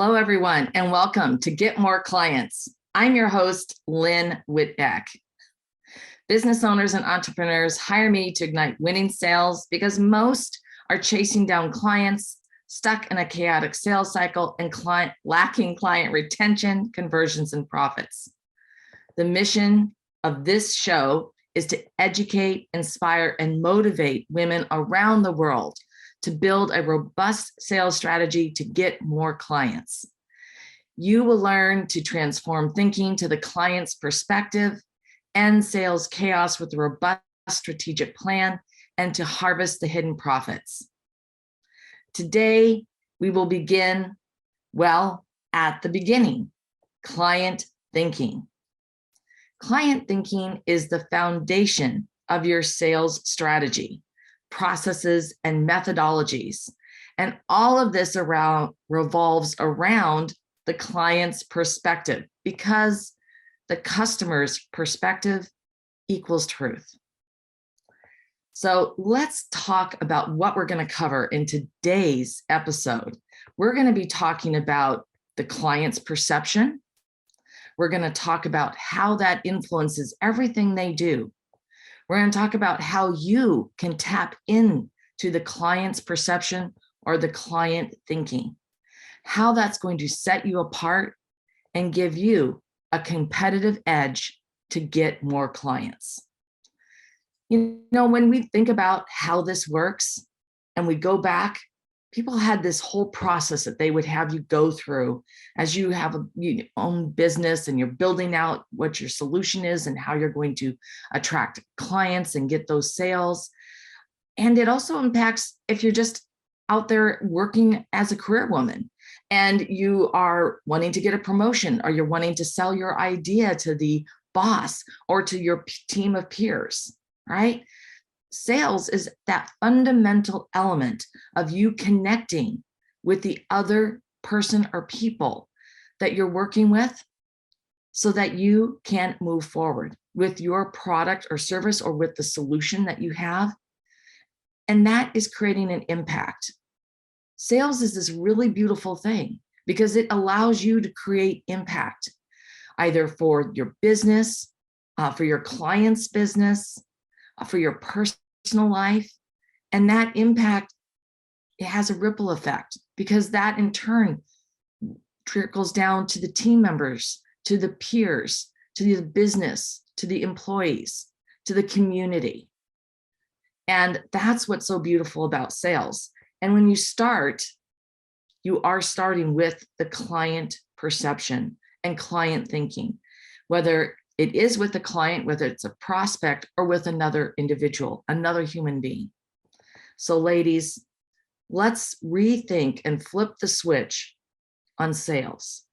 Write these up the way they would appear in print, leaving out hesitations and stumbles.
Hello, everyone, and welcome to Get More Clients. I'm your host, Lynn Whitbeck. Business owners and entrepreneurs hire me to ignite winning sales because most are chasing down clients, stuck in a chaotic sales cycle, and lacking client retention, conversions, and profits. The mission of this show is to educate, inspire, and motivate women around the world to build a robust sales strategy to get more clients. You will learn to transform thinking to the client's perspective, end sales chaos with a robust strategic plan, and to harvest the hidden profits. Today, we will begin, at the beginning, client thinking. Client thinking is the foundation of your sales strategy, processes, and methodologies. And all of this revolves around the client's perspective because the customer's perspective equals truth. So let's talk about what we're going to cover in today's episode. We're going to be talking about the client's perception. We're going to talk about how that influences everything they do. We're going to talk about how you can tap into the client's perception or the client thinking, how that's going to set you apart and give you a competitive edge to get more clients. You know, when we think about how this works and we go back, people had this whole process that they would have you go through as you have your own business and you're building out what your solution is and how you're going to attract clients and get those sales. And it also impacts if you're just out there working as a career woman and you are wanting to get a promotion or you're wanting to sell your idea to the boss or to your team of peers, right? Sales is that fundamental element of you connecting with the other person or people that you're working with so that you can move forward with your product or service or with the solution that you have. And that is creating an impact. Sales is this really beautiful thing because it allows you to create impact either for your business, for your client's business, for your personal life, and that impact, it has a ripple effect because that in turn trickles down to the team members, to the peers, to the business, to the employees, to the community. And that's what's so beautiful about sales. And when you start, you are starting with the client perception and client thinking, whether it is with the client, whether it's a prospect or with another individual, another human being. So ladies, let's rethink and flip the switch on sales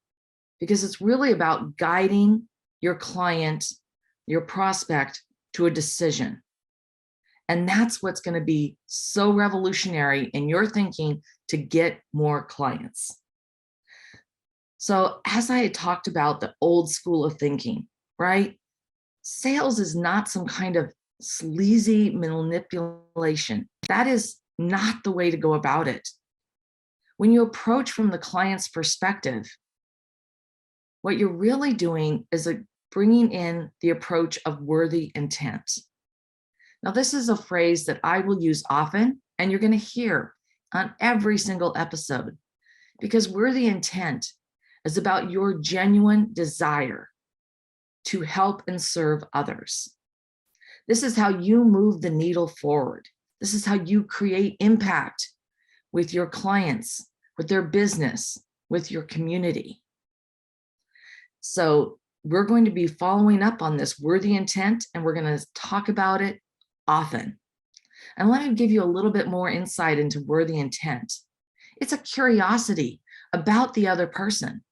because it's really about guiding your client, your prospect to a decision. And that's what's going to be so revolutionary in your thinking to get more clients. So as I had talked about the old school of thinking, right? Sales is not some kind of sleazy manipulation. That is not the way to go about it. When you approach from the client's perspective, what you're really doing is bringing in the approach of worthy intent. Now, this is a phrase that I will use often, and you're going to hear on every single episode, because worthy intent is about your genuine desire to help and serve others. This is how you move the needle forward. This is how you create impact with your clients, with their business, with your community. So we're going to be following up on this worthy intent, and we're going to talk about it often. And let me give you a little bit more insight into worthy intent. It's a curiosity about the other person,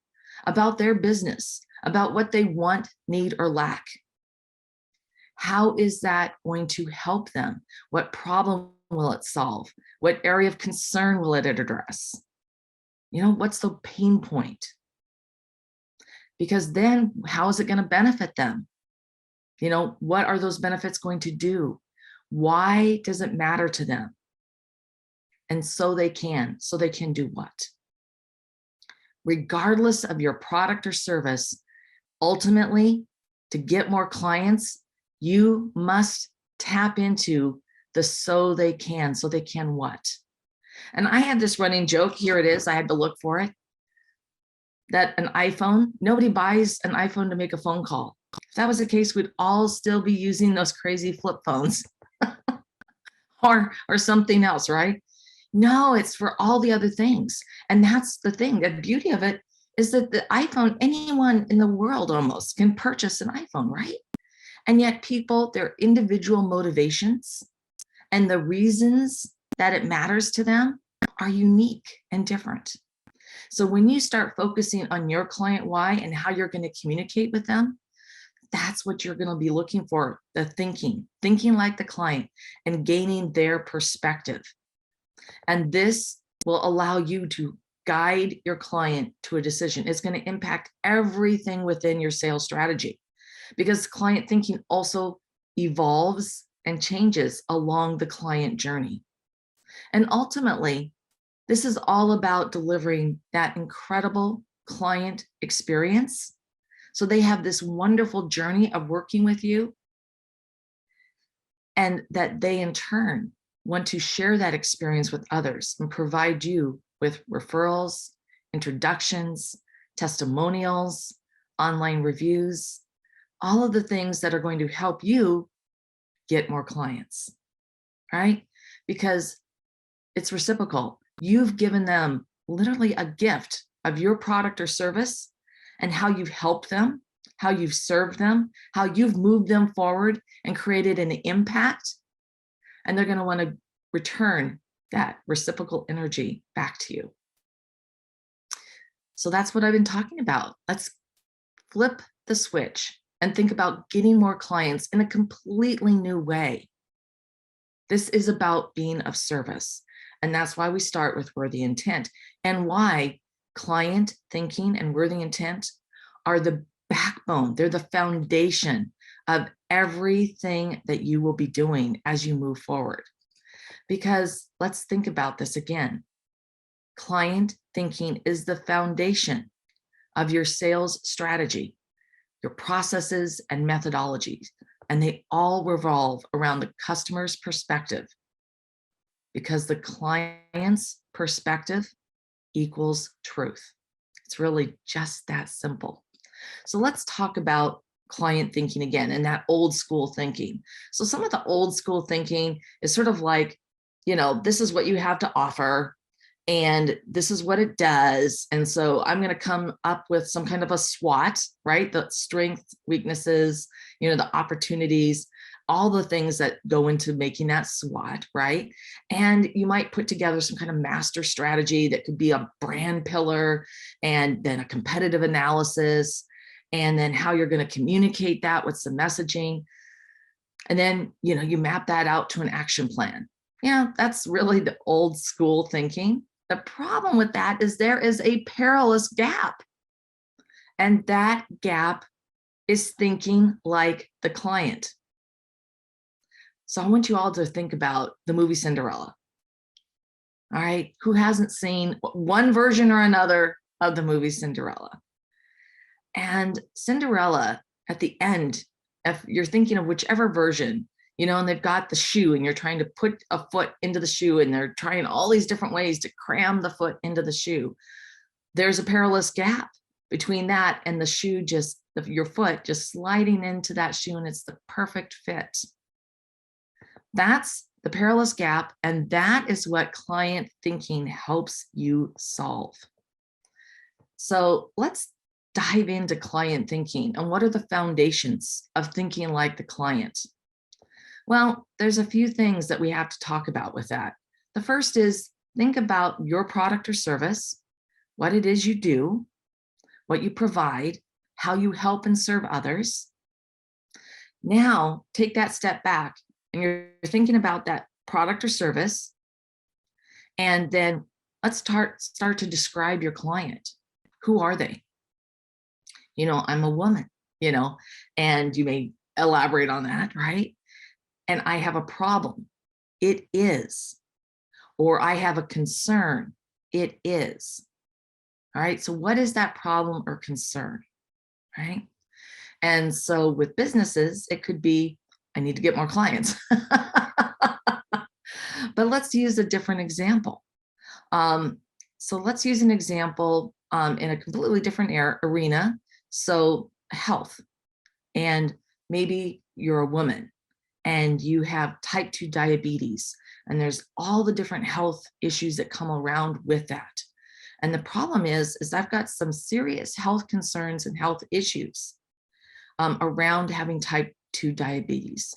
about their business, about what they want, need, or lack. How is that going to help them? What problem will it solve? What area of concern will it address? You know, what's the pain point? Because then how is it going to benefit them? You know, what are those benefits going to do? Why does it matter to them? And so they can do what? regardless of your product or service, ultimately, to get more clients, you must tap into the so they can what? And I had this running joke, here it is, I had to look for it, that an iPhone, nobody buys an iPhone to make a phone call. If that was the case, we'd all still be using those crazy flip phones or something else, right? No, it's for all the other things. And that's the thing, the beauty of it is that the iPhone, anyone in the world almost can purchase an iPhone, right? And yet people, their individual motivations and the reasons that it matters to them are unique and different. So when you start focusing on your client why and how you're going to communicate with them, that's what you're going to be looking for, the thinking like the client and gaining their perspective. And this will allow you to guide your client to a decision. It's going to impact everything within your sales strategy because client thinking also evolves and changes along the client journey. And ultimately, this is all about delivering that incredible client experience. So they have this wonderful journey of working with you, and that they in turn want to share that experience with others and provide you with referrals, introductions, testimonials, online reviews, all of the things that are going to help you get more clients, right? Because it's reciprocal. You've given them literally a gift of your product or service and how you've helped them, how you've served them, how you've moved them forward and created an impact. And they're going to want to return that reciprocal energy back to you. So that's what I've been talking about. Let's flip the switch and think about getting more clients in a completely new way. This is about being of service. And that's why we start with worthy intent, and why client thinking and worthy intent are the backbone. They're the foundation of everything that you will be doing as you move forward. Because let's think about this again. Client thinking is the foundation of your sales strategy, your processes and methodologies, and they all revolve around the customer's perspective, because the client's perspective equals truth. It's really just that simple. So let's talk about client thinking again and that old school thinking. So some of the old school thinking is sort of like, this is what you have to offer and this is what it does. And so I'm going to come up with some kind of a SWOT, right? The strengths, weaknesses, the opportunities, all the things that go into making that SWOT, right? And you might put together some kind of master strategy that could be a brand pillar, and then a competitive analysis, and then how you're going to communicate that, what's the messaging. And then, you map that out to an action plan. Yeah, that's really the old school thinking. The problem with that is there is a perilous gap. And that gap is thinking like the client. So I want you all to think about the movie Cinderella. All right, who hasn't seen one version or another of the movie Cinderella? And Cinderella, at the end, if you're thinking of whichever version, and they've got the shoe and you're trying to put a foot into the shoe and they're trying all these different ways to cram the foot into the shoe. There's a perilous gap between that and the shoe, your foot just sliding into that shoe, and it's the perfect fit. That's the perilous gap, and that is what client thinking helps you solve. So let's dive into client thinking and what are the foundations of thinking like the client? Well, there's a few things that we have to talk about with that. The first is think about your product or service, what it is you do, what you provide, how you help and serve others. Now, take that step back and you're thinking about that product or service. And then let's start to describe your client. Who are they? I'm a woman, and you may elaborate on that, right? And I have a problem. It is. Or I have a concern. It is. All right. So what is that problem or concern? Right. And so with businesses, it could be, I need to get more clients. But let's use a different example. So let's use an example in a completely different arena. So health, and maybe you're a woman and you have type 2 diabetes, and there's all the different health issues that come around with that. And the problem is I've got some serious health concerns and health issues around having type 2 diabetes.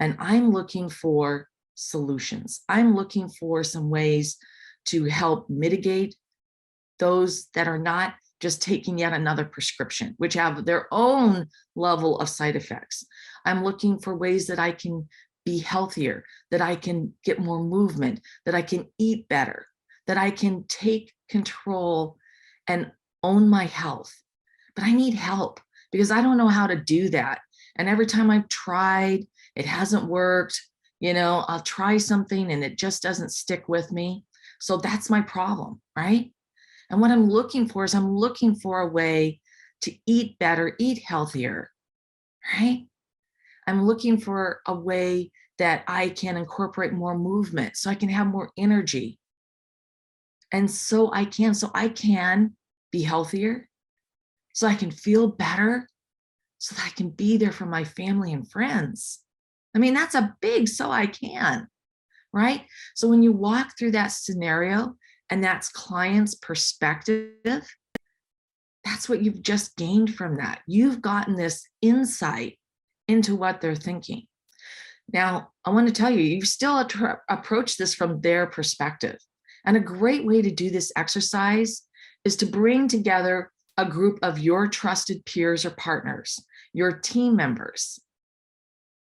And I'm looking for solutions. I'm looking for some ways to help mitigate those that are not just taking yet another prescription, which have their own level of side effects. I'm looking for ways that I can be healthier, that I can get more movement, that I can eat better, that I can take control and own my health. But I need help because I don't know how to do that. And every time I've tried, it hasn't worked. I'll try something and it just doesn't stick with me. So that's my problem, right? And what I'm looking for is I'm looking for a way to eat better, eat healthier, right? I'm looking for a way that I can incorporate more movement so I can have more energy. And so I can be healthier, so I can feel better, so that I can be there for my family and friends. I mean, that's a big so I can, right? So when you walk through that scenario and that's client's perspective, that's what you've just gained from that. You've gotten this insight into what they're thinking. Now, I want to tell you, you still approach this from their perspective. And a great way to do this exercise is to bring together a group of your trusted peers or partners, your team members,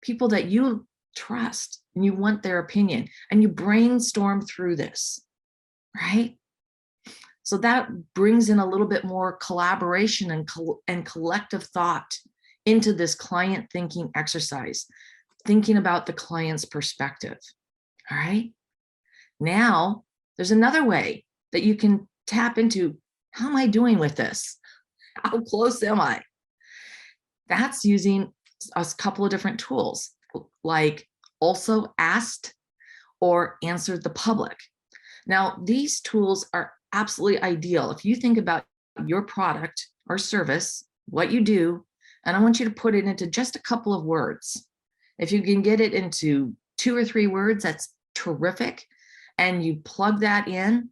people that you trust and you want their opinion, and you brainstorm through this, right? So that brings in a little bit more collaboration and collective thought into this client thinking exercise, thinking about the client's perspective. All right. Now, there's another way that you can tap into, how am I doing with this? How close am I? That's using a couple of different tools like Also Asked or Answered the Public. Now, these tools are absolutely ideal. If you think about your product or service, what you do, and I want you to put it into just a couple of words. If you can get it into 2 or 3 words, that's terrific. And you plug that in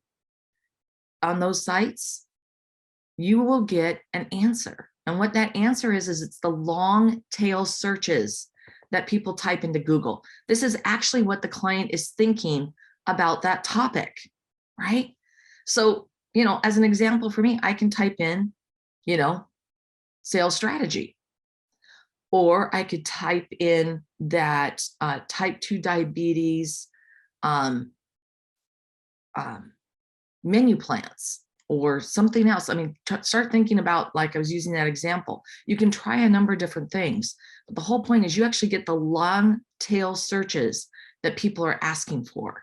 on those sites, you will get an answer. And what that answer is it's the long tail searches that people type into Google. This is actually what the client is thinking about that topic, right? So, as an example for me, I can type in, sales strategy, or I could type in that type 2 diabetes menu plans or something else. I mean, start thinking about, like I was using that example, you can try a number of different things. But the whole point is you actually get the long tail searches that people are asking for.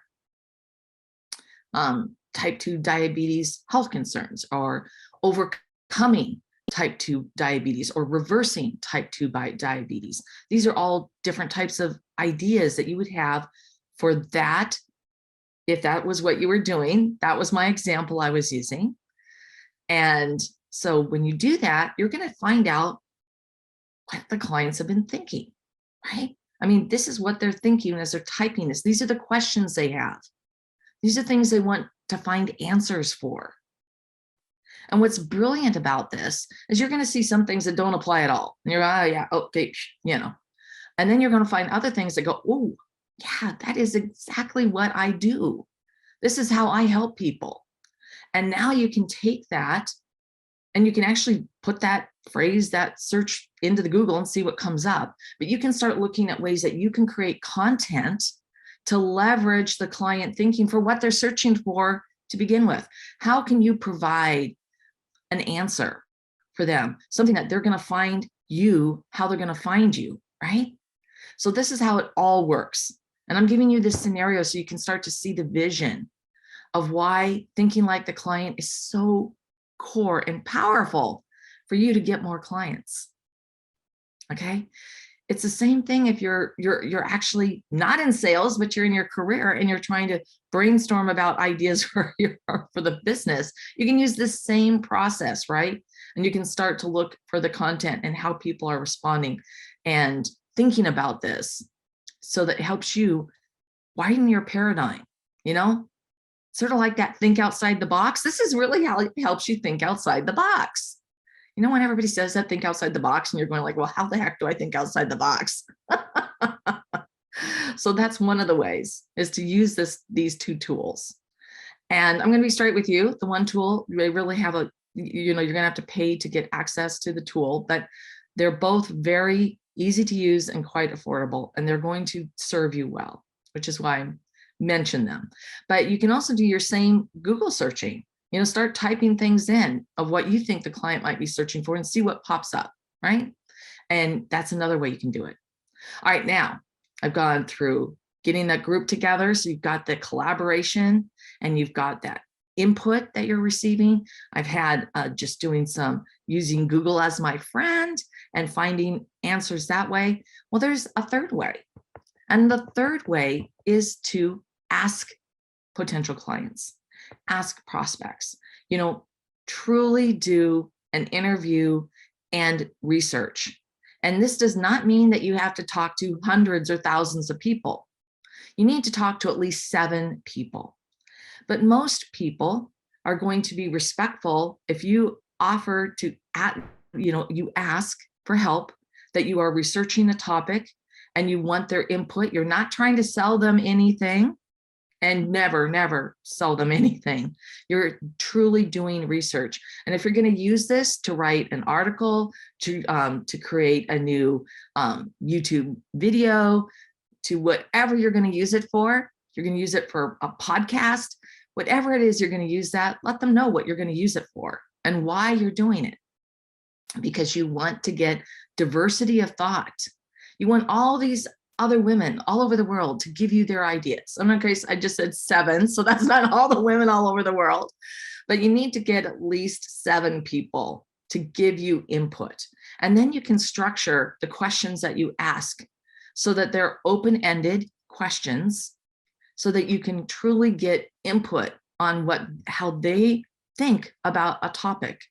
Type 2 diabetes health concerns, or overcoming type 2 diabetes, or reversing type 2 diabetes. These are all different types of ideas that you would have for that. If that was what you were doing, that was my example I was using. And so when you do that, you're going to find out what the clients have been thinking, right? I mean, this is what they're thinking as they're typing this. These are the questions they have. These are things they want to find answers for. And what's brilliant about this is you're going to see some things that don't apply at all. And you're, yeah, okay, And then you're going to find other things that go, oh, yeah, that is exactly what I do. This is how I help people. And now you can take that and you can actually put that phrase, that search into the Google and see what comes up. But you can start looking at ways that you can create content to leverage the client thinking for what they're searching for to begin with. How can you provide an answer for them? Something that they're going to find you, how they're going to find you, right? So this is how it all works. And I'm giving you this scenario so you can start to see the vision of why thinking like the client is so core and powerful for you to get more clients. Okay. It's the same thing if you're actually not in sales, but you're in your career and you're trying to brainstorm about ideas for the business. You can use this same process, right? And you can start to look for the content and how people are responding and thinking about this, so that it helps you widen your paradigm, sort of like that think outside the box. This is really how it helps you think outside the box. When everybody says that, think outside the box, and you're going like, well, how the heck do I think outside the box? So that's one of the ways, is to use these two tools. And I'm going to be straight with you. The one tool, they really have you're going to have to pay to get access to the tool, but they're both very easy to use and quite affordable, and they're going to serve you well, which is why I mentioned them. But you can also do your same Google searching. Start typing things in of what you think the client might be searching for and see what pops up, right? And that's another way you can do it. All right, now I've gone through getting that group together. So you've got the collaboration and you've got that input that you're receiving. I've had just doing some using Google as my friend and finding answers that way. Well, there's a third way. And the third way is to ask potential clients. Ask prospects, truly do an interview and research. And this does not mean that you have to talk to hundreds or thousands of people. You need to talk to at least 7 people. But most people are going to be respectful if you offer to, you ask for help, that you are researching a topic and you want their input. You're not trying to sell them anything. And never sell them anything. You're truly doing research. And if you're going to use this to write an article, to create a new YouTube video, to whatever you're going to use it for, you're going to use it for a podcast, whatever it is you're going to use that, let them know what you're going to use it for and why you're doing it. Because you want to get diversity of thought. You want all these other women all over the world to give you their ideas. In my case, I just said 7, so that's not all the women all over the world, but you need to get at least 7 people to give you input. And then you can structure the questions that you ask so that they're open-ended questions, so that you can truly get input on how they think about a topic,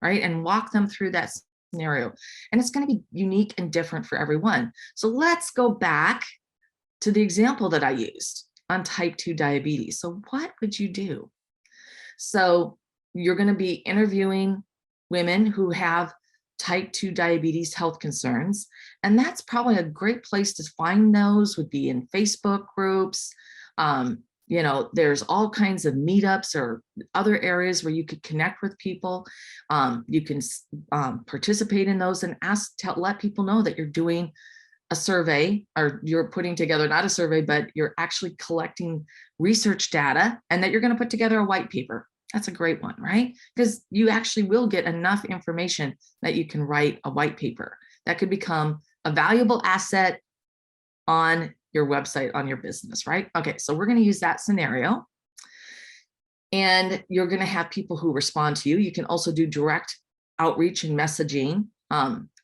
right? And walk them through that scenario. And it's going to be unique and different for everyone. So let's go back to the example that I used on type 2 diabetes. So what would you do? So you're going to be interviewing women who have type 2 diabetes health concerns. And that's probably a great place to find those would be in Facebook groups. There's all kinds of meetups or other areas where you could connect with people. You can participate in those and let people know that you're doing a survey, or you're putting together, not a survey, but you're actually collecting research data, and that you're going to put together a white paper. That's a great one, right? Because you actually will get enough information that you can write a white paper that could become a valuable asset on your website, on your business, right? Okay, so we're going to use that scenario. And you're going to have people who respond to you. You can also do direct outreach and messaging.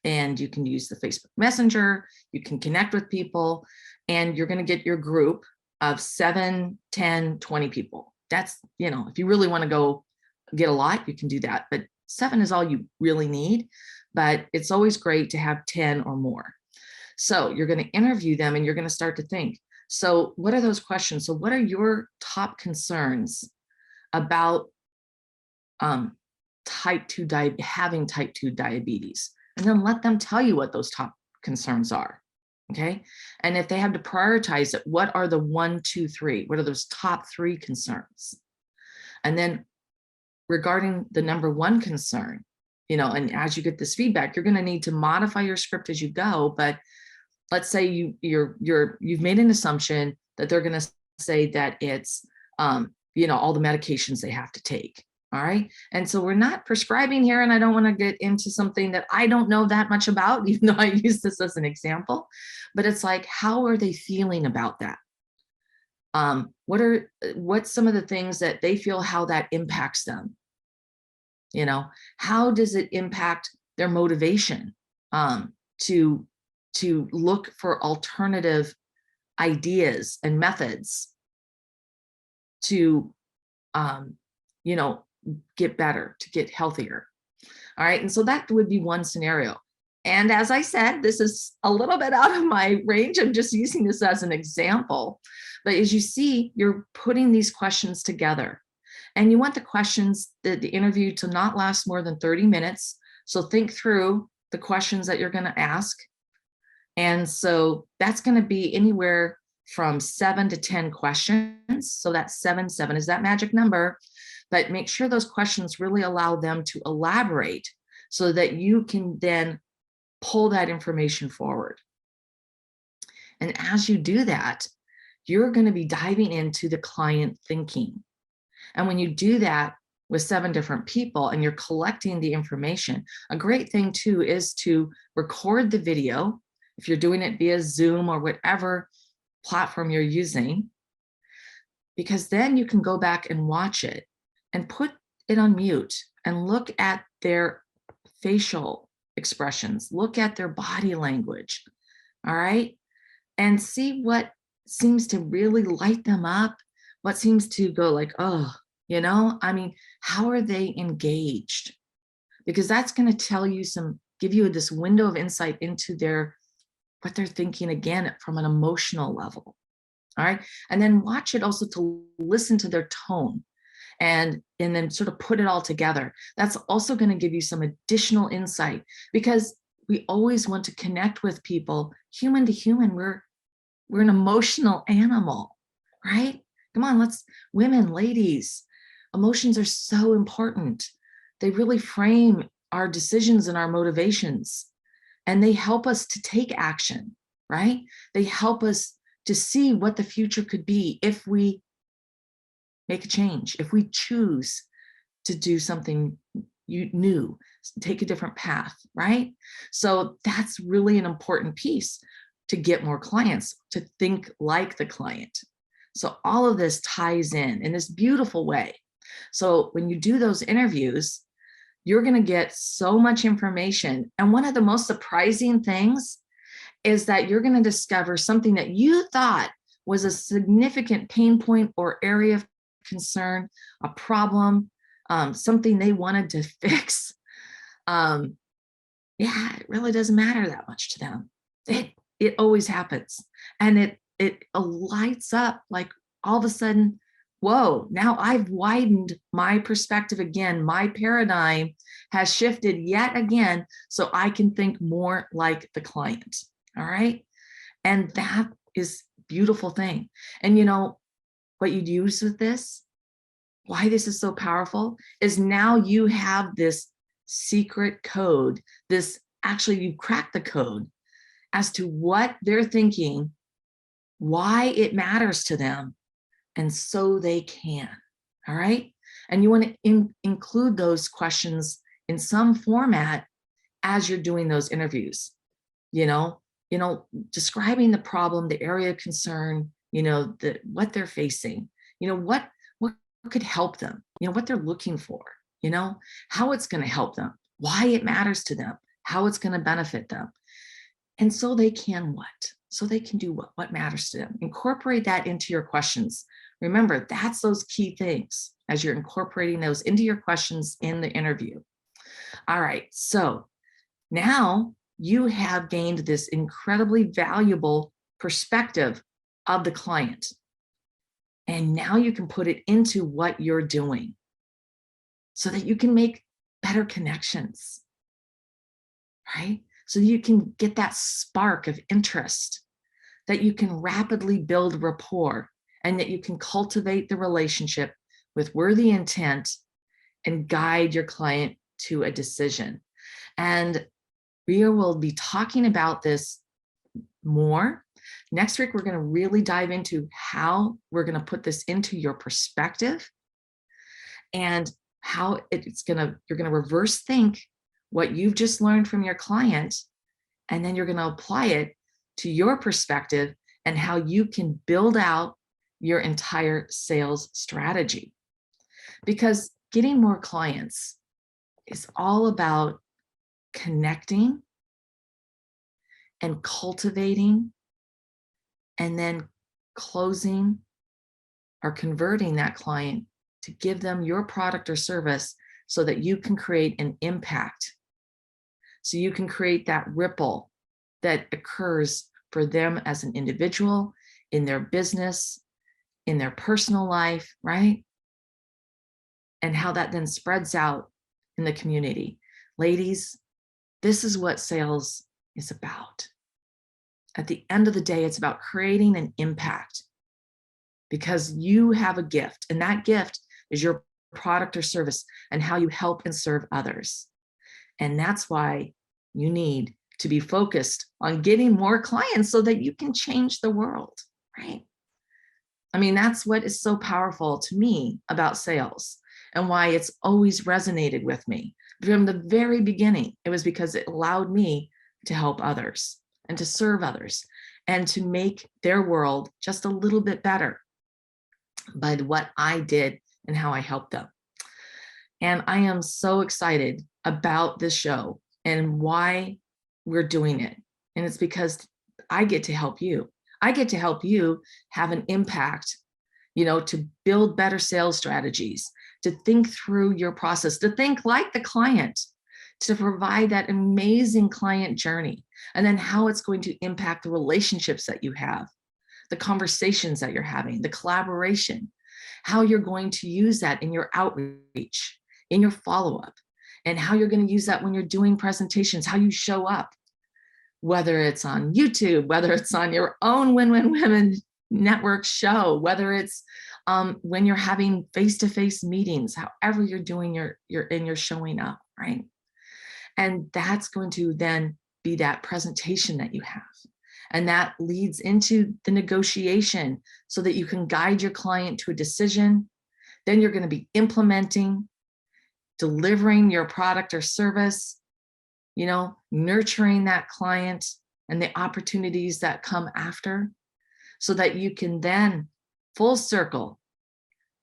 And you can use the Facebook Messenger. You can connect with people, and you're going to get your group of 7, 10, 20 people. That's, if you really want to go get a lot, you can do that. But 7 is all you really need. But it's always great to have 10 or more. So you're going to interview them, and you're going to start to think, so what are those questions? So what are your top concerns about having type 2 diabetes? And then let them tell you what those top concerns are. Okay. And if they have to prioritize it, what are the 1, 2, 3? What are those top 3 concerns? And then regarding the number 1 concern, and as you get this feedback, you're going to need to modify your script as you go. But let's say you've made an assumption that they're going to say that it's, all the medications they have to take. All right. And so we're not prescribing here, and I don't want to get into something that I don't know that much about, even though I use this as an example, but it's like, how are they feeling about that? What's some of the things that they feel, how that impacts them? How does it impact their motivation to look for alternative ideas and methods to you know get better, to get healthier? All right, and so that would be one scenario. And as I said, this is a little bit out of my range. I'm just using this as an example. But as you see, you're putting these questions together. And you want the questions, the interview, to not last more than 30 minutes. So think through the questions that you're going to ask. And so that's going to be anywhere from 7 to 10 questions. So that's 7 is that magic number. But make sure those questions really allow them to elaborate so that you can then pull that information forward. And as you do that, you're going to be diving into the client thinking. And when you do that with 7 different people and you're collecting the information, a great thing too is to record the video if you're doing it via Zoom or whatever platform you're using, because then you can go back and watch it and put it on mute and look at their facial expressions, look at their body language, all right? And see what seems to really light them up, what seems to go like, oh, how are they engaged? Because that's going to tell you give you this window of insight into what they're thinking, again, from an emotional level. All right. And then watch it also to listen to their tone and then sort of put it all together. That's also going to give you some additional insight, because we always want to connect with people human to human. We're an emotional animal, right? Come on, women, ladies, emotions are so important. They really frame our decisions and our motivations, and they help us to take action, right? They help us to see what the future could be if we make a change, if we choose to do something new, take a different path, right? So that's really an important piece to get more clients, to think like the client. So all of this ties in this beautiful way. So when you do those interviews, you're going to get so much information. And one of the most surprising things is that you're going to discover something that you thought was a significant pain point or area of concern, a problem, something they wanted to fix. It really doesn't matter that much to them. It always happens. And it lights up, like all of a sudden, whoa, now I've widened my perspective again. My paradigm has shifted yet again, so I can think more like the client. All right. And that is a beautiful thing. And what you'd use with this, why this is so powerful, is now you have this secret code, you cracked the code as to what they're thinking, why it matters to them, and so they can. All right. And you want to include those questions in some format as you're doing those interviews, describing the problem, the area of concern, what they're facing, what could help them, what they're looking for, how it's going to help them, why it matters to them, how it's going to benefit them. And so they can what? So they can do what matters to them. Incorporate that into your questions. Remember, that's those key things as you're incorporating those into your questions in the interview. All right, so now you have gained this incredibly valuable perspective of the client. And now you can put it into what you're doing so that you can make better connections, right? So you can get that spark of interest, that you can rapidly build rapport, and that you can cultivate the relationship with worthy intent and guide your client to a decision. And we will be talking about this more. Next week, we're going to really dive into how we're going to put this into your perspective and how you're going to reverse think what you've just learned from your client, and then you're going to apply it to your perspective and how you can build out your entire sales strategy. Because getting more clients is all about connecting and cultivating and then closing or converting that client to give them your product or service so that you can create an impact. So you can create that ripple that occurs for them as an individual, in their business, in their personal life, right? And how that then spreads out in the community. Ladies, this is what sales is about. At the end of the day, it's about creating an impact because you have a gift, and that gift is your product or service and how you help and serve others. And that's why you need to be focused on getting more clients so that you can change the world, right? I mean, that's what is so powerful to me about sales and why it's always resonated with me from the very beginning. It was because it allowed me to help others and to serve others and to make their world just a little bit better by what I did and how I helped them. And I am so excited about this show and why we're doing it. And it's because I get to help you. I get to help you have an impact, to build better sales strategies, to think through your process, to think like the client, to provide that amazing client journey, and then how it's going to impact the relationships that you have, the conversations that you're having, the collaboration, how you're going to use that in your outreach, in your follow-up, and how you're going to use that when you're doing presentations, how you show up, whether it's on YouTube, whether it's on your own Win-Win Women Network show, whether it's when you're having face-to-face meetings, however you're doing you're showing up, right? And that's going to then be that presentation that you have. And that leads into the negotiation so that you can guide your client to a decision. Then you're going to be implementing, delivering your product or service, nurturing that client and the opportunities that come after so that you can then full circle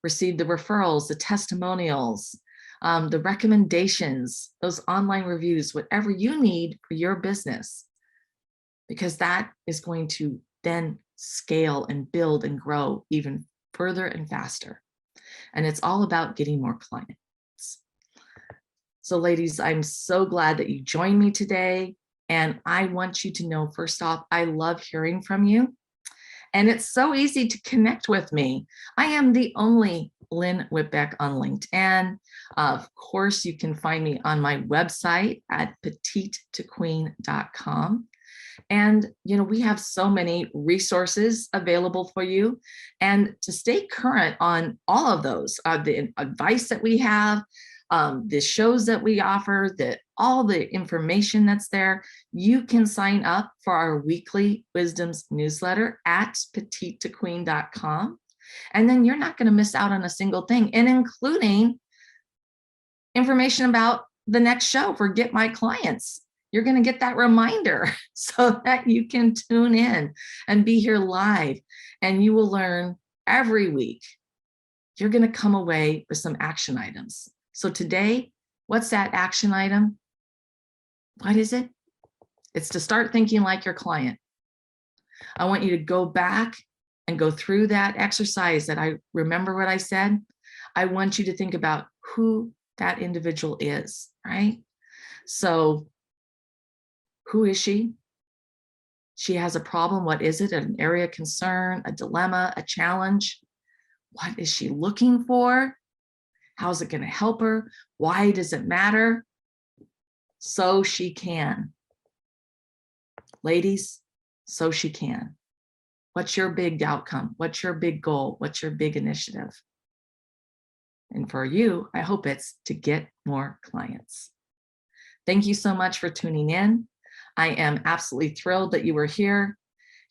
receive the referrals, the testimonials, the recommendations, those online reviews, whatever you need for your business, because that is going to then scale and build and grow even further and faster. And it's all about getting more clients. So ladies, I'm so glad that you joined me today. And I want you to know, first off, I love hearing from you. And it's so easy to connect with me. I am the only Lynn Whitbeck on LinkedIn. Of course, you can find me on my website at petitetoqueen.com. And, we have so many resources available for you. And to stay current on all of those, the advice that we have, the shows that we offer, all the information that's there, you can sign up for our weekly Wisdoms newsletter at petitetoqueen.com. And then you're not going to miss out on a single thing, and including information about the next show for Get My Clients. You're going to get that reminder so that you can tune in and be here live. And you will learn every week. You're going to come away with some action items. So today, what's that action item? What is it? It's to start thinking like your client. I want you to go back and go through that exercise that I remember what I said. I want you to think about who that individual is, right? So who is she? She has a problem. What is it? An area of concern, a dilemma, a challenge? What is she looking for? How's it going to help her? Why does it matter? So she can. Ladies, so she can. What's your big outcome? What's your big goal? What's your big initiative? And for you, I hope it's to get more clients. Thank you so much for tuning in. I am absolutely thrilled that you were here.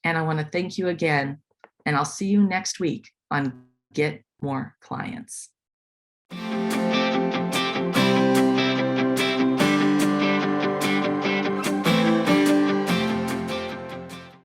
And I want to thank you again. And I'll see you next week on Get More Clients.